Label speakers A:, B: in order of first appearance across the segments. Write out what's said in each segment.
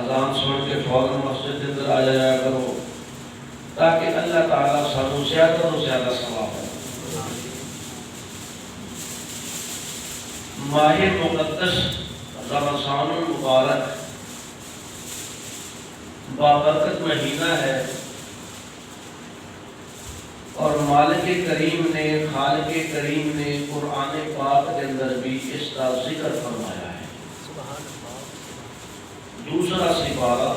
A: اذان سن کے فوراً مسجد کے اندر آ جایا کرو تاکہ اللہ تعالیٰ سانو زیادہ تو زیادہ ثواب ہو۔ ماہ مقدس رمضان المبارک بابرکت مہینہ ہے، اور مالک کریم نے، خالق کریم نے قرآن پاک کے اندر بھی اس کا ذکر فرمایا ہے۔ دوسرا سپارہ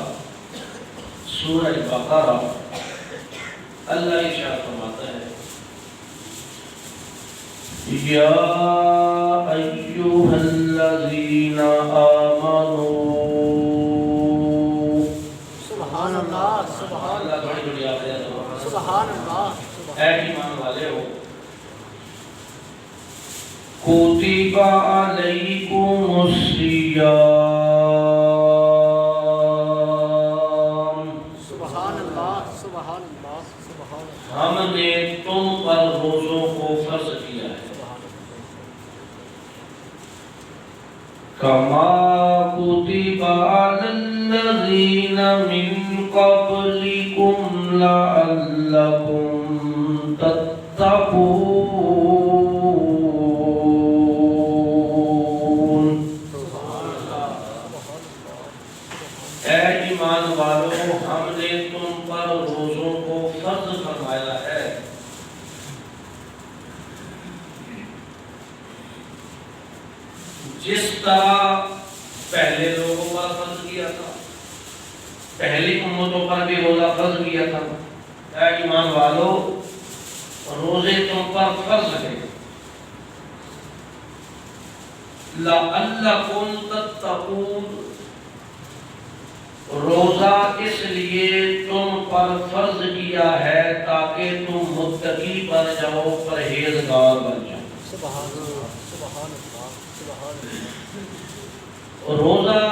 A: سورہ بقرہ، اللہ ارشاد فرماتا ہے یا ایھا الذین آمنوا،
B: سبحان اللہ، سبحان
A: اللہ بڑی بڑی آیات،
B: سبحان اللہ،
A: اے ایمان والے ہو، کتب علیکم الصیام،
B: سبحان اللہ، سبحان اللہ، سبحان اللہ،
A: ہم نے تم پر روزوں کو فرض کیا ہے، کما کتب علی الذین من قبلکم لعلکم تتقون۔ اے ایمان والو، ہم نے تم پر روزوں کو فرض فرمایا ہے، جس طرح پہلے لوگوں پر فرض کیا تھا، پہلی امتوں پر بھی روزہ فرض کیا تھا۔ اے ایمان والو، روزے تم پر فرض ہے، لعلکم تتقون، روزہ اس لیے تم پر فرض کیا ہے تاکہ تم متقی بن جاؤ، پرہیزگار بن جاؤ۔
B: سبحان اللہ، سبحان اللہ، سبحان اللہ،
A: روزہ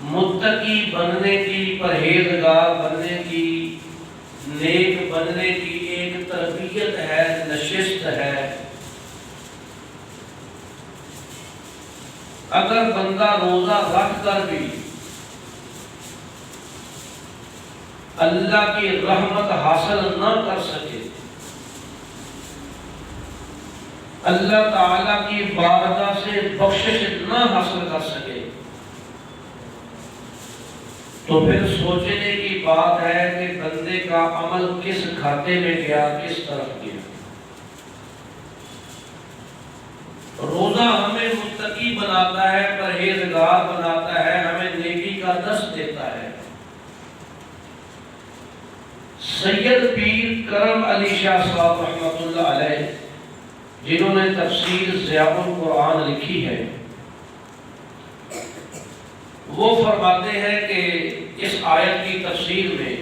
A: متقی بننے کی، پرہیزگار بننے کی، نیک بننے کی ایک تربیت ہے، نشست ہے۔ اگر بندہ روزہ رکھ کر بھی اللہ کی رحمت حاصل نہ کر سکے، اللہ تعالیٰ کی بارگاہ سے بخشش نہ حاصل کر سکے، تو پھر سوچنے کی بات ہے کہ بندے کا عمل کس کھاتے میں گیا، کس طرف گیا۔ روزہ ہمیں متقی بناتا ہے، پرہیزگار بناتا ہے، ہمیں نیکی کا درس دیتا ہے۔ سید پیر کرم علی شاہ صاحب رحمۃ اللہ علیہ، جنہوں نے تفسیر ضیاء القرآن لکھی ہے، وہ فرماتے ہیں کہ اس آیت کی تفسیر میں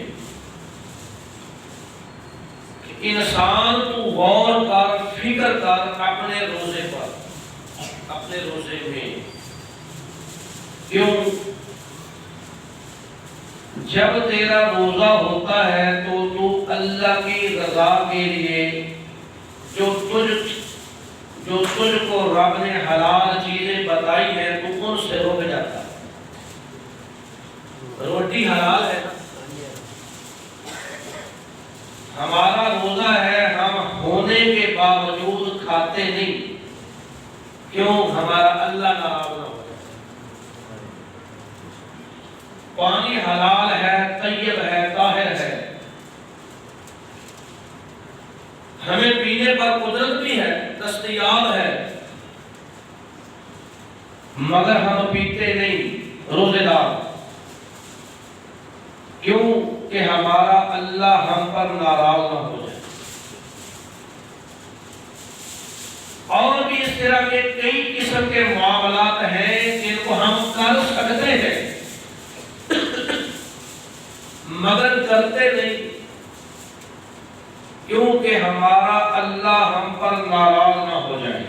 A: کہ انسان تو غور کر، فکر کر اپنے روزے پر، اپنے روزے میں، کیوں؟ جب تیرا روزہ ہوتا ہے تو تو اللہ کی رضا کے لیے جو تجھ کو رب نے حلال چیزیں بتائی ہیں تو ان سے رک جاتا ہے۔ روٹی حلال ہے نا، ہمارا روزہ ہے، ہم ہونے کے باوجود کھاتے نہیں، کیوں؟ ہمارا اللہ ناراض نہ ہو جائے۔ پانی حلال ہے، طیب ہے، طاہر ہے، ہمیں پینے پر قدرت بھی ہے، دستیاب ہے، مگر ہم پیتے نہیں، روزے دار، کیوں کہ ہمارا اللہ ہم پر ناراض نہ ہو جائے۔ اور بھی اس طرح کے کئی قسم کے معاملات ہیں جن کو ہم کر سکتے ہیں مگر کرتے نہیں، کیونکہ ہمارا اللہ ہم پر ناراض نہ ہو جائے۔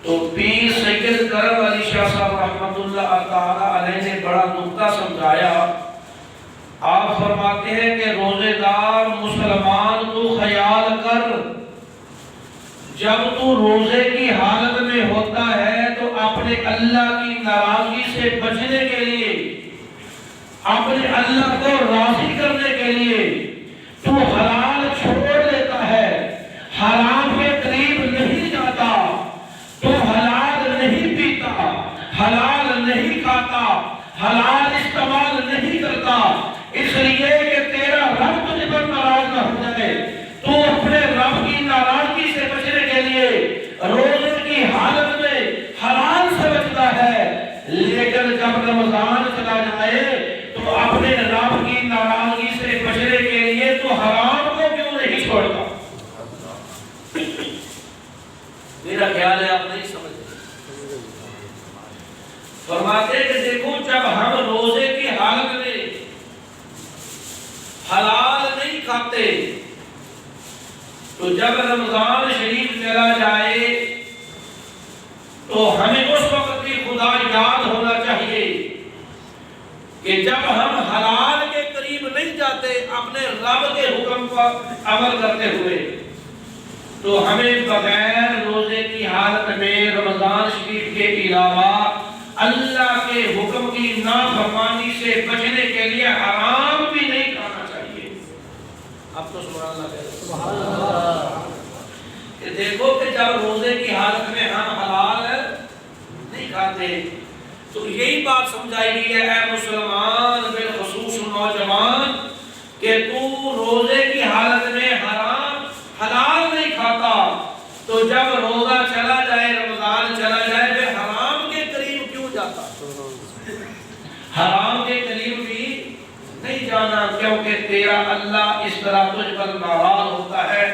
A: تو پیر سید کرم علی شاہ صاحب رحمۃ اللہ تعالی علیہ نے بڑا نکتہ سمجھایا۔ آپ فرماتے ہیں کہ روزے دار مسلمان تو خیال کر، جب تو روزے کی حالت میں ہوتا ہے تو اپنے اللہ اللہ کی ناراضگی سے بچنے کے لیے، اپنے اللہ کو راضی کرنے کے لیے تو حلال چھوڑ دیتا ہے، حرام کے قریب نہیں جاتا، تو حلال نہیں پیتا، حلال نہیں کھاتا، حلال استعمال نہیں کرتا، اس لیے کہ تیرا رب تجھ پر ناراض نہ ہو جائے۔ تو اپنے رب کی ناراضگی سے بچنے کے لیے روزے کی حالت میں حلال سے بچتا ہے، لیکن جب رمضان چلا جائے تو اپنے رب کی ناراضگی سے بچنے کے لیے تو حرام کو کیوں نہیں چھوڑتا؟ میرا خیال ہے آپ نہیں سمجھتے۔ فرماتے کہ دیکھو جب ہم روزے کی حالت میں حلال نہیں کھاتے تو جب رمضان شریف چلا جائے تو ہمیں اس وقت بھی خدا یاد ہونا چاہیے کہ جب ہم حلال کے قریب نہیں جاتے اپنے رب کے حکم پر عمل کرتے ہوئے تو ہمیں بغیر روزے کی حالت میں رمضان شریف کے علاوہ اللہ کے حکم کی نافرمانی سے بچنے کے لیے حرام بھی نہیں کھانا چاہیے۔ اب تو سبحان اللہ کہتے ہیں، سبحان اللہ۔ کہ دیکھو کہ جب روزے کی حالت میں ہم حلال نہیں کھاتے تو یہی بات سمجھائی گئی ہے اے مسلمان بالخصوص نوجوان کہ تو روزے کی حالت میں حلال نہیں کھاتا تو جب روزہ چلا جائے، رمضان چلا جائے، پھر حرام کے قریب کیوں جاتا؟ حرام کے قریب بھی نہیں جانا، کیونکہ تیرا اللہ اس طرح تجھ پر ناراض ہوتا ہے۔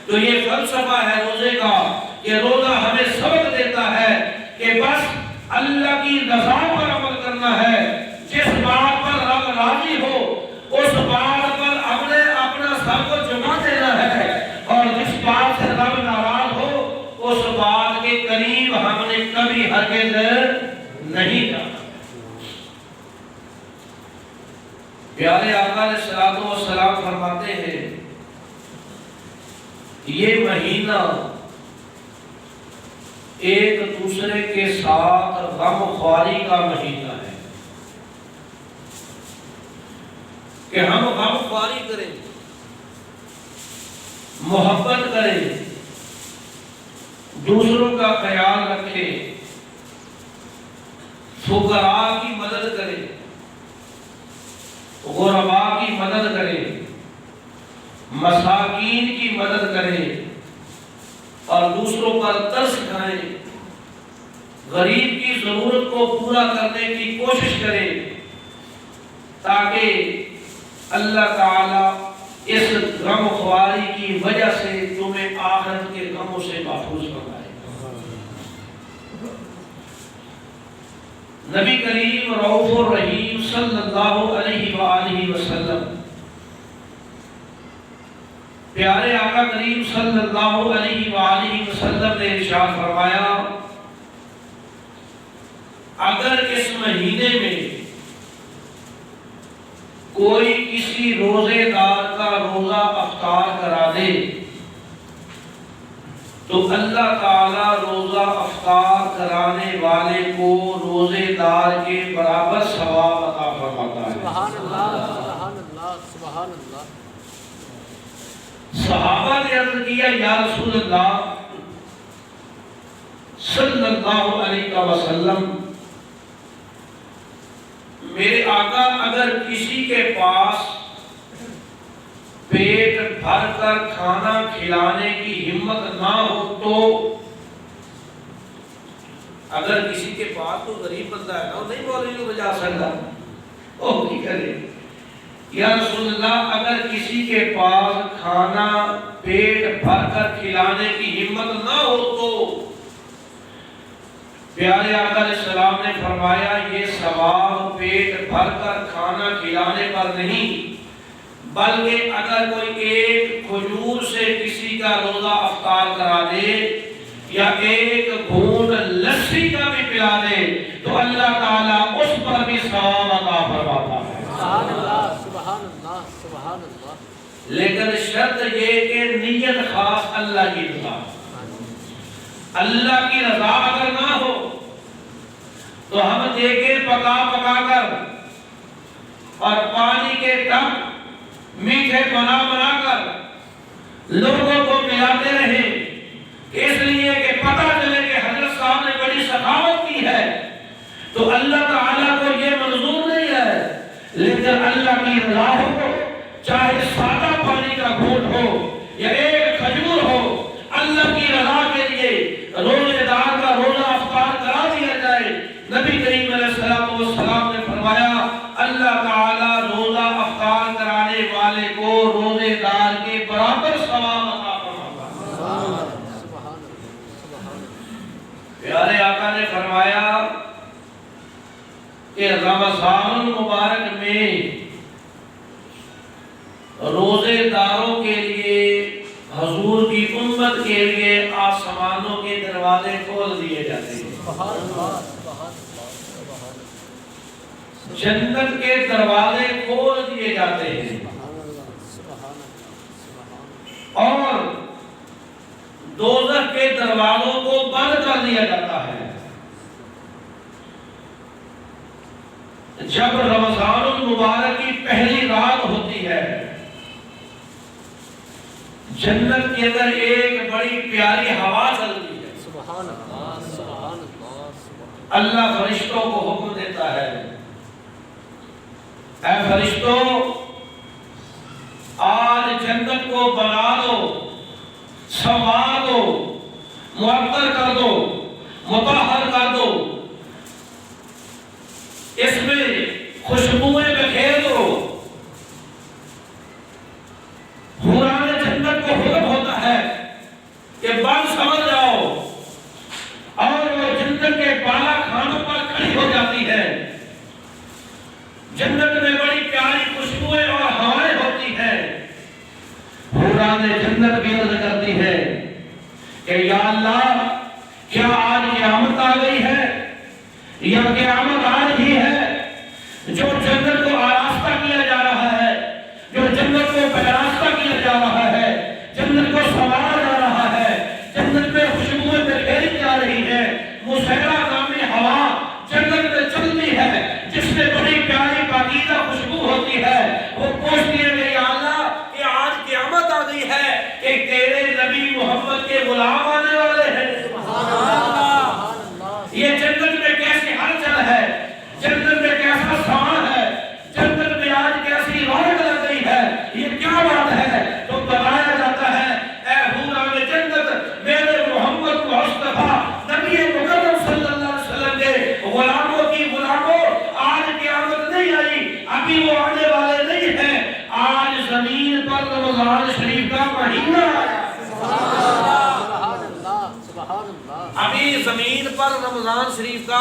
A: تو یہ فلسفہ ہے روزے کا کہ روزہ ہمیں سبق دیتا ہے کہ بس اللہ کی رضا پر عمل کرنا ہے، جس بات پر رب راضی ہو اس بات پر اپنا سب کو جمع دینا ہے، اور جس بات سے رب ناراض ہو اس بات کے قریب ہم نے کبھی ہرگز نہیں جانا۔ پیارے آقا علیہ الصلوۃ والسلام فرماتے ہیں یہ مہینہ ایک دوسرے کے ساتھ غم خواری کا مہینہ ہے کہ ہم غم خواری کریں، محبت کریں، دوسروں کا خیال رکھیں، فقراء کی مدد کریں، غرباء کی مدد کریں، مساکین کی مدد کریں اور دوسروں پر ترس کھائیں، غریب کی ضرورت کو پورا کرنے کی کوشش کریں تاکہ اللہ تعالی اس غم خواری کی وجہ سے تمہیں آخرت کے غموں سے محفوظ فرمائے۔ نبی کریم رؤوف الرحیم صلی اللہ علیہ وآلہ وسلم، پیارے آقا کریم صلی اللہ علیہ وآلہ وسلم نے ارشاد فرمایا اگر اس مہینے میں کوئی کسی روزے دار کا روزہ افطار کرا دے تو اللہ تعالیٰ روزہ افطار کرانے والے کو روزے دار کے برابر ثواب عطا فرماتا ہے۔
B: سبحان اللہ، سبحان اللہ، سبحان اللہ۔
A: صحابہ نے عرض کیا یا رسول اللہ صلی اللہ علیہ وسلم، میرے آقا اگر کسی کے پاس پیٹ بھر کر کھانا کھلانے کی ہمت نہ ہو تو، اگر کسی کے پاس تو غریب بندہ ہے نا، وہ نہیں مولوی کو بجا سکتا، وہ کی کرے؟ یا رسول اللہ اگر کسی کے پاس کھانا پیٹ بھر کر کھلانے کی ہمت نہ ہو تو، پیارے آقا علیہ السلام نے فرمایا یہ ثواب پیٹ بھر کر کھانا کھلانے پر نہیں بلکہ اگر کوئی ایک کھجور سے کسی کا روزہ افطار کرا دے یا ایک گھونٹ لسی کا بھی پلا دے تو اللہ تعالیٰ اس پر بھی ثواب عطا فرماتا ہے۔
B: سبحان اللہ، سبحان اللہ، سبحان اللہ۔
A: لیکن شرط یہ کہ نیت خاص اللہ کی رضا، اللہ کی رضا اگر نہ ہو، دیگیں پکا پکا کر اور پانی کے ٹب میٹھے بنا بنا کر لوگوں کو پلاتے رہے، اس لیے کہ پتہ چلے کہ حضرت صاحب نے بڑی سخاوت کی ہے۔ تو اللہ تعالیٰ کو یہ منظور نہیں ہے، لیکن اللہ کی رضا ہو، چاہے سادہ پانی کا گھونٹ ہو یا ایک کھجور ہو، اللہ کی رضا کے لیے روزے دار کا روزہ افطار کرا دیا جائے۔ نبی کریم علیہ السلام نے فرمایا اللہ تعالیٰ روزہ افطار کرانے والے کو روزے دار کے برابر ثواب عطا فرماتا ہے۔ پیارے آقا نے فرمایا کہ رمضان المبارک میں روزے داروں کے لیے، حضور کی امت کے لیے آسمانوں کے دروازے کھول دیے جاتے ہیں، جنت کے دروازے کھول دیے جاتے ہیں، اور دوزخ کے دروازوں کو بند کر دیا جاتا ہے۔ جب رمضان المبارک کی پہلی رات ہوتی ہے، جنت کے اندر ایک بڑی پیاری ہوا چلتی ہے،
B: سبحان اللہ سبحان اللہ۔
A: اللہ فرشتوں کو حکم دیتا ہے، اے فرشتوں آج جنت کو بنا دو، سنوار دو، معطر کر دو، مطہر کر دو، اس میں خوشبوئیں بکھیر دو۔ حوران جنت کو حکم ہوتا ہے کہ بند سمجھ جاؤ، اور وہ جنت کے بالا کھانوں پر کھڑی ہو جاتی ہے۔ جنت میں بڑی پیاری خوشبوئیں اور ہوائیں ہوتی ہیں۔ حوران جنت بھی عرض کرتی ہے کہ یا اللہ کیا آج قیامت آ گئی ہے یا قیامت آج ہی ہے؟ جو جنت کو آراستہ کیا جا رہا ہے، جو جنت کو پیراستہ کیا جا رہا ہے، جنت کو سنوارا جا رہا ہے، جنت میں خوشبوئیں بکھیری جا رہی ہے، مسیرہ نامی ہوا جنت میں چلتی ہے جس میں بڑی پیاری پاکیزہ خوشبو ہوتی ہے۔ وہ پوچھتی ہے کہ یا اللہ کہ آج قیامت آ گئی ہے کہ تیرے نبی محمد کے غلام آنے والے ہیں۔ یہ جنت میں کیسی ہلچل ہے، جنت میں کیسا سامان ہے، جنت میں آج کیسی رونق لگ رہی ہے، یہ کیا بات ہے؟ تو بتایا جاتا ہے اے حوران جنت میرے محمد مصطفیٰ نبی مکرم صلی اللہ علیہ وسلم کے غلاموں کی غلاموں، آج قیامت نہیں آئی، ابھی وہ آنے والے نہیں ہیں، آج زمین پر رمضان شریف کا مہینہ آیا۔ ابھی زمین پر رمضان شریف کا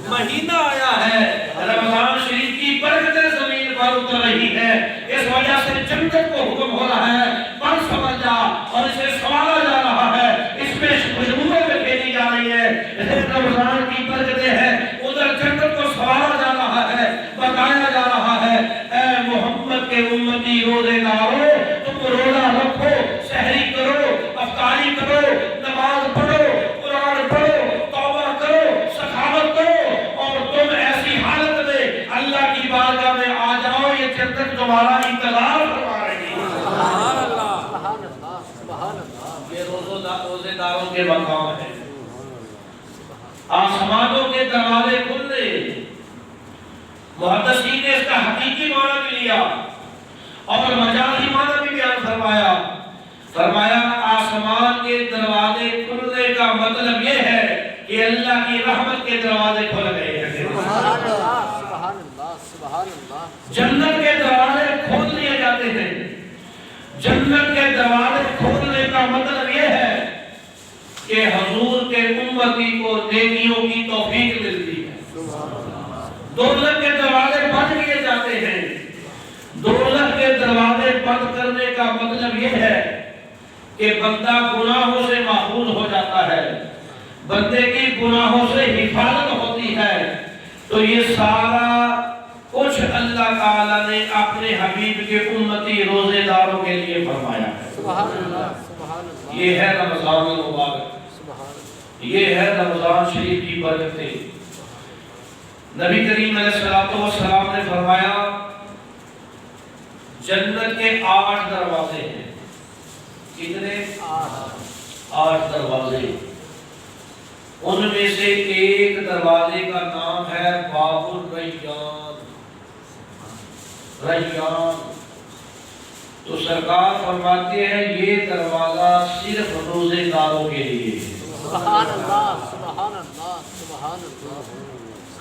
A: مہینہ آیا ہے، رمضان شریف کی برکتیں زمین پر اتر رہی ہے، اس وجہ سے جنت کو حکم ہو رہا ہے پر سمجھ جا، اور اسے سنوارا جا رہا ہے، اس میں خوشبوئیں بکھیری جا رہی ہے۔ رمضان کی برکتیں ہیں، ادھر جنت کو سنوارا جا رہا ہے، بتایا جا رہا ہے اے محمد کے امتی روزے دارو، تم روزہ رکھو، سحری کرو، افطاری کرو، نماز پڑھو، قرآن پڑھو، توبہ کرو، سخاوت کرو، اور تم ایسی حالت میں اللہ کی بارگاہ میں آ جاؤ، یہ جنت تمہارا انتظار فرما رہی ہے۔
B: سبحان اللہ سبحان اللہ سبحان اللہ۔
A: یہ روزے داروں کے مقام ہے۔ آسمانوں کے دروازے کھلنے، محدثین نے اس کا حقیقی معنی بھی لیا اور مجازی معنی بھی بیان فرمایا۔ فرمایا آسمان کے دروازے کھلنے کا مطلب یہ ہے کہ اللہ کی رحمت کے دروازے کھل گئے ہیں۔
B: سبحان اللہ سبحان اللہ سبحان اللہ۔
A: جنت کے دروازے کھول دیے جاتے ہیں۔ جنت کے دروازے کھولنے کا مطلب یہ ہے کہ حضور کے امتی کو نیکیوں کی توفیق ملتی ہے۔ دوزخ کے دروازے بند کیے جاتے ہیں۔ دوزخ کے دروازے بند کرنے کا مطلب یہ ہے کہ بندہ گناہوں سے محفوظ ہو جاتا ہے، بندے کی گناہوں سے حفاظت ہوتی ہے۔ تو یہ سارا کچھ اللہ تعالیٰ نے اپنے حبیب کے امتی روزے داروں کے لیے فرمایا ہے۔
B: سبحان اللہ سبحان اللہ۔
A: یہ ہے رمضان المبارک،
B: سبحان اللہ۔
A: یہ ہے رمضان شریف کی برکتیں۔ نبی کریم علیہ السلام نے فرمایا جنت کے 8 دروازے ہیں. کتنے؟ 8 دروازے. ان میں سے ایک دروازے کا نام ہے باب الریان. ریان. تو سرکار فرماتے ہیں یہ دروازہ صرف روزے داروں کے لیے ہے.
B: سبحان اللہ سبحان اللہ سبحان اللہ.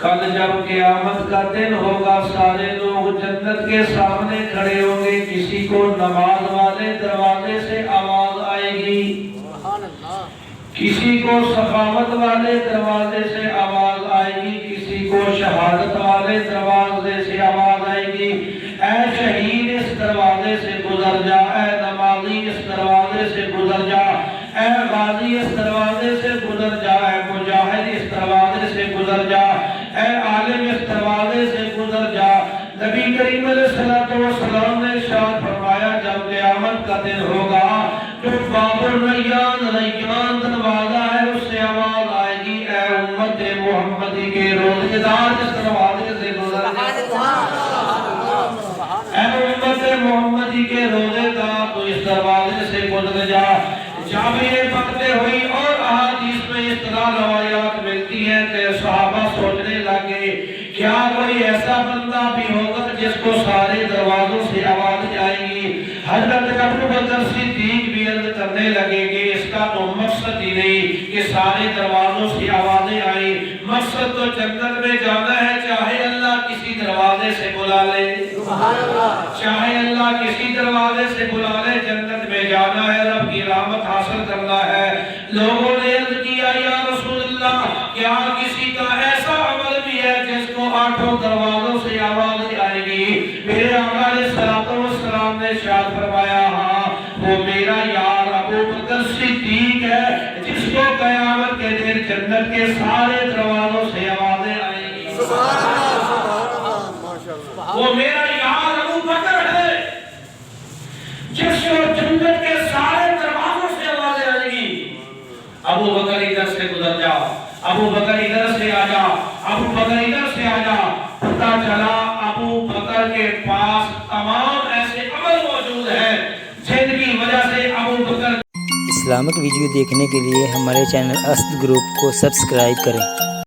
A: کل جب قیامت کا دن ہوگا سارے لوگ جنت کے سامنے کھڑے ہوں گے. کسی کو نماز والے دروازے سے آواز آئے گی,
B: سبحان اللہ.
A: کسی کو سخاوت والے دروازے سے آواز آئے گی, کسی کو شہادت والے دروازے سے آواز آئے گی. اے شہید اس دروازے سے گزر جا, اے نمازی اس دروازے سے گزر جا, اے غازی اس دروازے سے گزر جا, اے مجاہد اس دروازے سے گزر جا, اے عالم اس دروازے سے گزر جا. نبی کریم علیہ السلام نے ارشاد فرمایا جب قیامت کا دن ہوگا جو باب الریان ریان دروازہ ہے اس سے آواز آئے گی اے امت محمدی کے روزے دار اس دروازے سے گزر جا. اے امت محمدی کے روزے دار تو اس دروازے سے گزر جا. جب یہ باتیں ہوئی اور احادیث میں اس طرح روایات ملتی ہیں کہ صحابہ سوچنے لگے کیا کوئی ایسا بندہ بھی ہوگا جس کو سارے دروازوں سے آواز آئے گی. حضرت ابو بکر صدیق بھی عرض کرنے لگے کہ اس کا تو مقصد ہی نہیں کہ سارے دروازوں سے آوازیں آئیں, مقصد تو جنت میں جانا ہے, چاہے اللہ کسی دروازے سے بلا لے, چاہے اللہ کسی دروازے سے بلا لے, جنت میں جانا ہے, رب کی رحمت حاصل کرنا ہے. لوگوں نے عرض کیا یا رسول اللہ کیا کسی کا ایسا عمل بھی ہے جس کو 8 دروازوں سے آواز آئے گی؟ میرے آقا علیہ السلام نے ارشاد فرمایا ہاں وہ میرا یار ابو بکر صدیق ہے جس کو قیامت کے دن جنت کے سارے دروازوں سے آوازیں آئیں گی. وہ میرا یار ابو بکر ہے جس کو جنت کے سارے دروازوں سے آوازیں آئیں گی. ابو بکر ادھر سے گزر جا, ابو بکر ادھر سے آ جا, ابو بکر ادھر سے آ جا. پتہ چلا ابو بکر کے پاس تمام ایسے عمل موجود ہیں جن کی وجہ سے ابو بکر.
C: اسلامک ویڈیو دیکھنے کے لیے ہمارے چینل اسد گروپ کو سبسکرائب کریں.